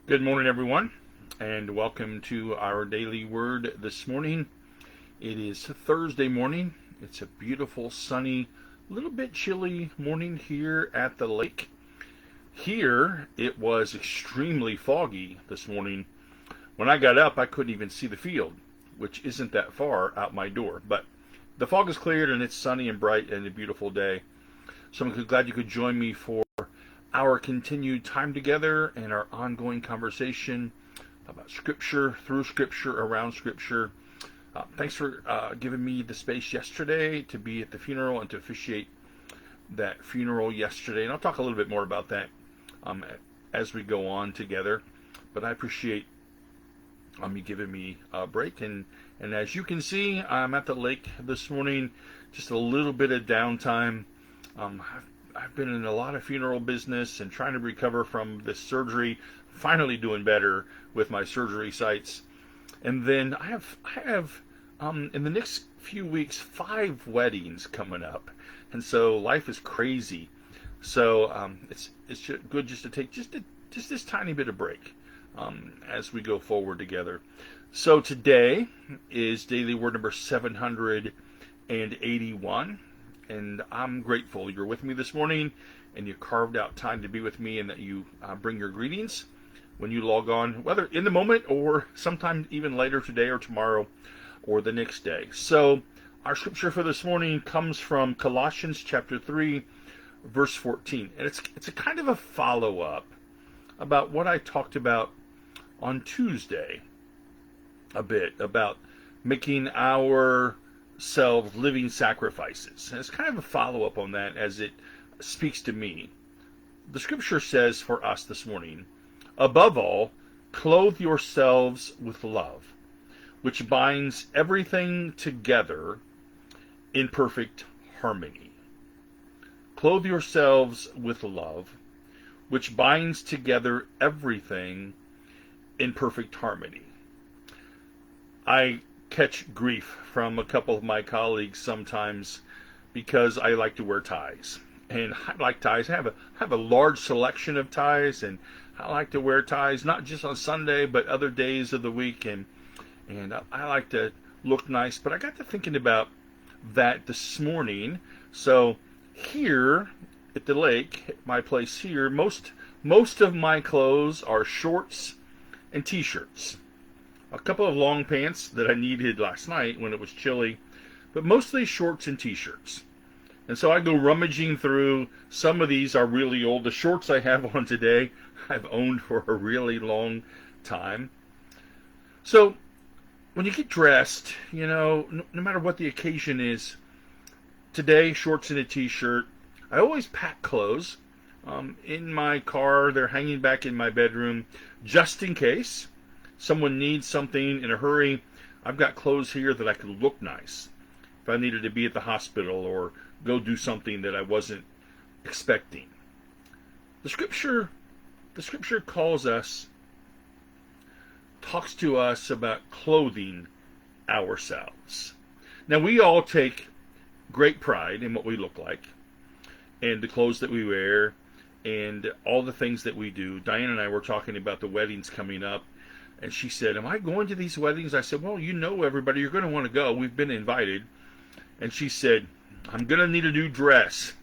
Good morning, everyone, and welcome to our daily word this morning. It is Thursday morning. It's a beautiful, sunny, little bit chilly morning here at the lake. Here, it was extremely foggy this morning. When I got up, I couldn't even see the field, which isn't that far out my door. But the fog is cleared, and it's sunny and bright and a beautiful day. So I'm glad you could join me for our continued time together and our ongoing conversation about Scripture, through Scripture, around Scripture. Thanks for giving me the space yesterday to be at the funeral and to officiate that funeral yesterday. And I'll talk a little bit more about that as we go on together. But I appreciate you giving me a break. And as you can see, I'm at the lake this morning, just a little bit of downtime. I've been in a lot of funeral business and trying to recover from this surgery, finally doing better with my surgery sites. And then I have in the next few weeks 5 weddings coming up, and so life is crazy. So it's good just to take just this tiny bit of break as we go forward together. So today is daily word number 781. And I'm grateful you're with me this morning and you carved out time to be with me, and that you bring your greetings when you log on, whether in the moment or sometime even later today or tomorrow or the next day. So our scripture for this morning comes from Colossians chapter 3, verse 14. And it's a kind of a follow-up about what I talked about on Tuesday a bit, about making ourselves living sacrifices. And it's kind of a follow-up on that as it speaks to me. The scripture says for us this morning, above all, clothe yourselves with love, which binds everything together in perfect harmony. Clothe yourselves with love, which binds together everything in perfect harmony. I catch grief from a couple of my colleagues sometimes because I like to wear ties. And I like ties. I have a large selection of ties, and I like to wear ties not just on Sunday but other days of the week, and I like to look nice. But I got to thinking about that this morning. So here at the lake, at my place here, most of my clothes are shorts and t-shirts. A couple of long pants that I needed last night when it was chilly, but mostly shorts and t-shirts. And so I go rummaging through. Some of these are really old. The shorts I have on today, I've owned for a really long time. So when you get dressed, no matter what the occasion is, today, shorts and a t-shirt. I always pack clothes in my car. They're hanging back in my bedroom just in case someone needs something in a hurry. I've got clothes here that I could look nice if I needed to be at the hospital or go do something that I wasn't expecting. The scripture talks to us about clothing ourselves. Now, we all take great pride in what we look like and the clothes that we wear and all the things that we do. Diane and I were talking about the weddings coming up, and she said, am I going to these weddings? I said, well, everybody, you're going to want to go. We've been invited. And she said, I'm going to need a new dress.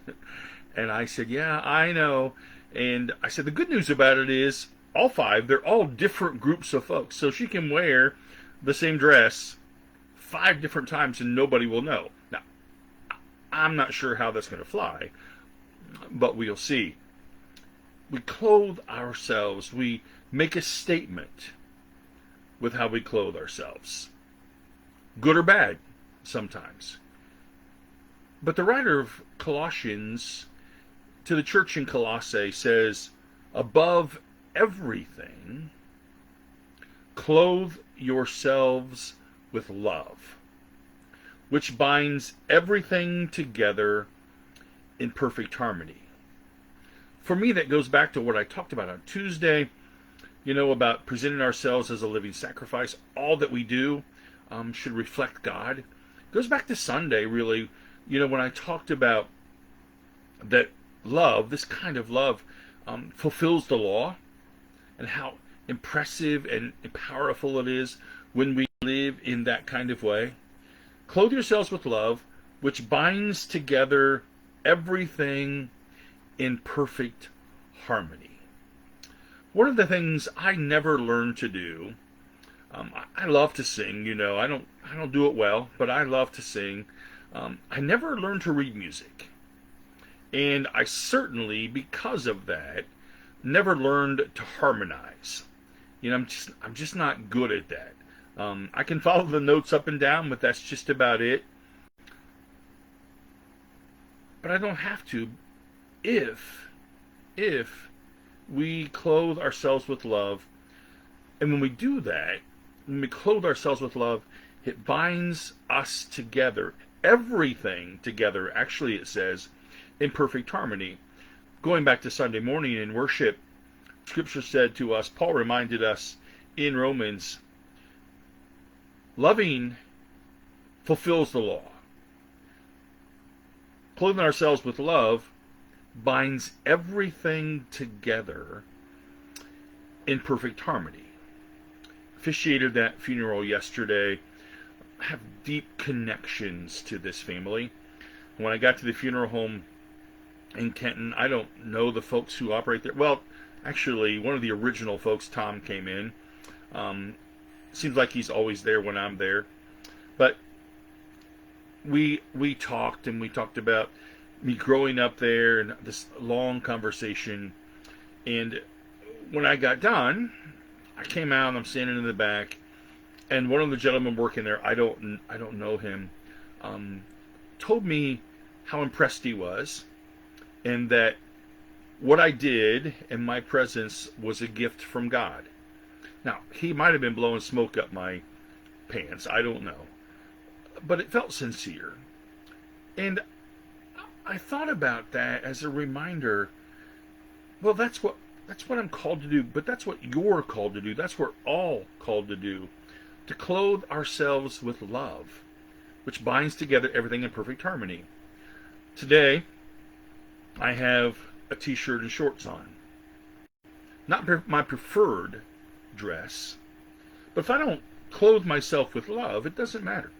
And I said, yeah, I know. And I said, the good news about it is all 5, they're all different groups of folks. So she can wear the same dress 5 different times and nobody will know. Now, I'm not sure how that's going to fly, but we'll see. We clothe ourselves. We make a statement with how we clothe ourselves. Good or bad, sometimes. But the writer of Colossians to the church in Colossae says, above everything, clothe yourselves with love, which binds everything together in perfect harmony. For me, that goes back to what I talked about on Tuesday, about presenting ourselves as a living sacrifice. All that we do should reflect God. It goes back to Sunday, really, when I talked about that love, this kind of love, fulfills the law, and how impressive and powerful it is when we live in that kind of way? Clothe yourselves with love, which binds together everything in perfect harmony. One of the things I never learned to do, I love to sing. I don't do it well, but I love to sing. I never learned to read music, and I certainly, because of that, never learned to harmonize. I'm just not good at that. I can follow the notes up and down, but that's just about it. But I don't have to if we clothe ourselves with love. And when we do that, when we clothe ourselves with love, it binds us together, everything together, actually it says, in perfect harmony. Going back to Sunday morning in worship, Scripture said to us, Paul reminded us in Romans, loving fulfills the law. Clothing ourselves with love binds everything together in perfect harmony. Officiated that funeral yesterday. I have deep connections to this family. When I got to the funeral home in Kenton, I don't know the folks who operate there. Well, actually, one of the original folks, Tom, came in. Seems like he's always there when I'm there. But we talked, and we talked about me growing up there and this long conversation. And when I got done, I came out and I'm standing in the back, and one of the gentlemen working there, I don't know him, told me how impressed he was, and that what I did in my presence was a gift from God. Now, he might have been blowing smoke up my pants, I don't know, but it felt sincere. And I thought about that as a reminder. Well, that's what I'm called to do, but that's what you're called to do. That's what we're all called to do. To clothe ourselves with love, which binds together everything in perfect harmony. Today, I have a t-shirt and shorts on. Not my preferred dress, but if I don't clothe myself with love, it doesn't matter.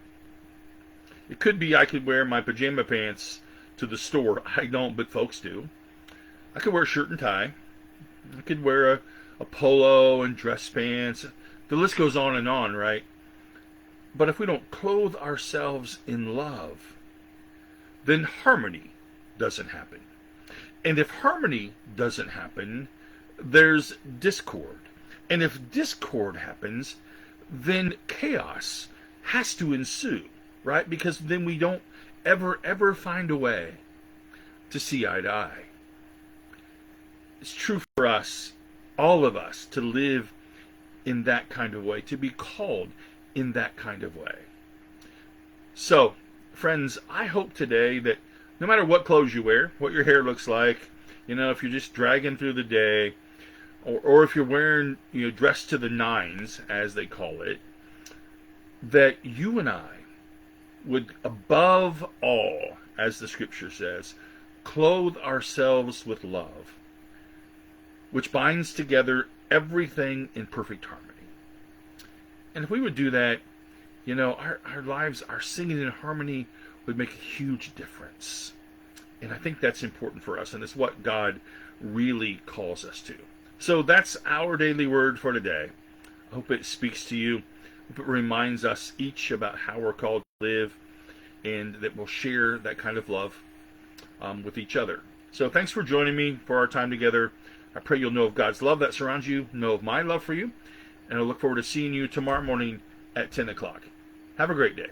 It could be I could wear my pajama pants to the store. I don't, but folks do. I could wear a shirt and tie. I could wear a polo and dress pants. The list goes on, right? But if we don't clothe ourselves in love, then harmony doesn't happen. And if harmony doesn't happen, there's discord. And if discord happens, then chaos has to ensue, right? Because then we don't ever find a way to see eye to eye. It's true for us, all of us, to live in that kind of way, to be called in that kind of way. So, friends, I hope today that no matter what clothes you wear, what your hair looks like, if you're just dragging through the day, or if you're wearing, dressed to the nines, as they call it, that you and I would, above all, as the Scripture says, clothe ourselves with love, which binds together everything in perfect harmony. And if we would do that, our lives, our singing in harmony would make a huge difference. And I think that's important for us, and it's what God really calls us to. So that's our daily word for today. I hope it speaks to you. I hope it reminds us each about how we're called to live, and that we'll share that kind of love with each other. So thanks for joining me for our time together. I pray you'll know of God's love that surrounds you, know of my love for you, and I look forward to seeing you tomorrow morning at 10 o'clock. Have a great day.